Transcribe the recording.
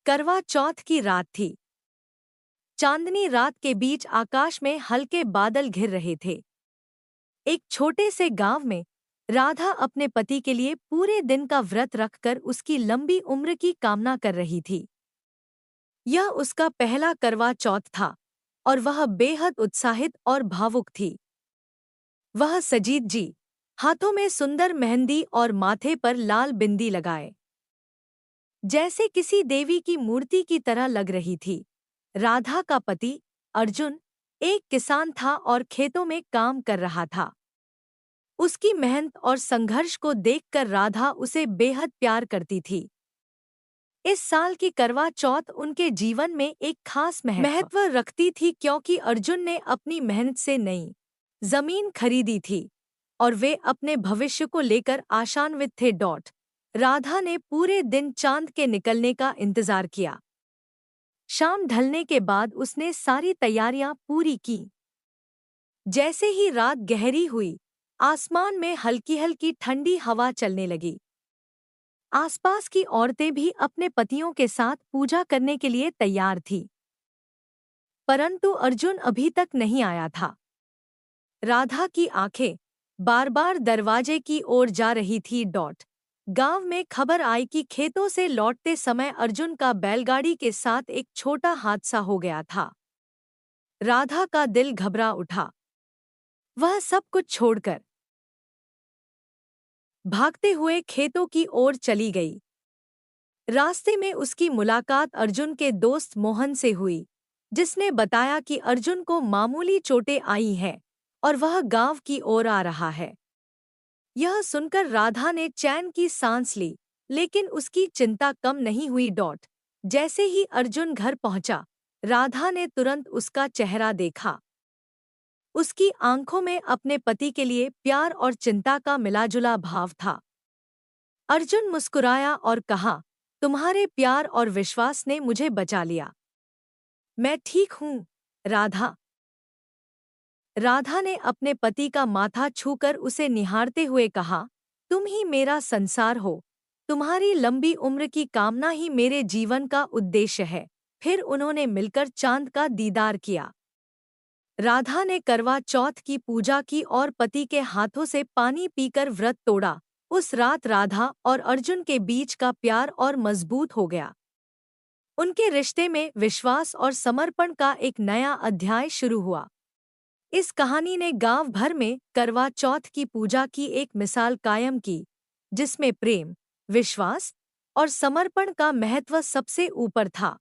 करवा चौथ की रात थी। चांदनी रात के बीच आकाश में हल्के बादल घिर रहे थे। एक छोटे से गांव में राधा अपने पति के लिए पूरे दिन का व्रत रखकर उसकी लंबी उम्र की कामना कर रही थी। यह उसका पहला करवा चौथ था और वह बेहद उत्साहित और भावुक थी। वह सजीद जी, हाथों में सुंदर मेहंदी और माथे पर लाल बिंदी लगाए, जैसे किसी देवी की मूर्ति की तरह लग रही थी। राधा का पति अर्जुन एक किसान था और खेतों में काम कर रहा था। उसकी मेहनत और संघर्ष को देखकर राधा उसे बेहद प्यार करती थी। इस साल की करवा चौथ उनके जीवन में एक खास महत्व रखती थी, क्योंकि अर्जुन ने अपनी मेहनत से नई जमीन खरीदी थी और वे अपने भविष्य को लेकर आशान्वित थे। राधा ने पूरे दिन चांद के निकलने का इंतजार किया। शाम ढलने के बाद उसने सारी तैयारियां पूरी की। जैसे ही रात गहरी हुई, आसमान में हल्की हल्की ठंडी हवा चलने लगी। आसपास की औरतें भी अपने पतियों के साथ पूजा करने के लिए तैयार थीं। परंतु अर्जुन अभी तक नहीं आया था। राधा की आंखें बार बार दरवाजे की ओर जा रही थी। गांव में खबर आई कि खेतों से लौटते समय अर्जुन का बैलगाड़ी के साथ एक छोटा हादसा हो गया था। राधा का दिल घबरा उठा। वह सब कुछ छोड़कर भागते हुए खेतों की ओर चली गई। रास्ते में उसकी मुलाकात अर्जुन के दोस्त मोहन से हुई, जिसने बताया कि अर्जुन को मामूली चोटें आई हैं और वह गांव की ओर आ रहा है। यह सुनकर राधा ने चैन की सांस ली, लेकिन उसकी चिंता कम नहीं हुई। जैसे ही अर्जुन घर पहुंचा, राधा ने तुरंत उसका चेहरा देखा। उसकी आंखों में अपने पति के लिए प्यार और चिंता का मिलाजुला भाव था। अर्जुन मुस्कुराया और कहा, तुम्हारे प्यार और विश्वास ने मुझे बचा लिया। मैं ठीक हूँ, राधा। राधा ने अपने पति का माथा छूकर उसे निहारते हुए कहा, तुम ही मेरा संसार हो। तुम्हारी लंबी उम्र की कामना ही मेरे जीवन का उद्देश्य है। फिर उन्होंने मिलकर चांद का दीदार किया। राधा ने करवा चौथ की पूजा की और पति के हाथों से पानी पीकर व्रत तोड़ा। उस रात राधा और अर्जुन के बीच का प्यार और मजबूत हो गया। उनके रिश्ते में विश्वास और समर्पण का एक नया अध्याय शुरू हुआ। इस कहानी ने गांव भर में करवा चौथ की पूजा की एक मिसाल कायम की, जिसमें प्रेम, विश्वास और समर्पण का महत्व सबसे ऊपर था।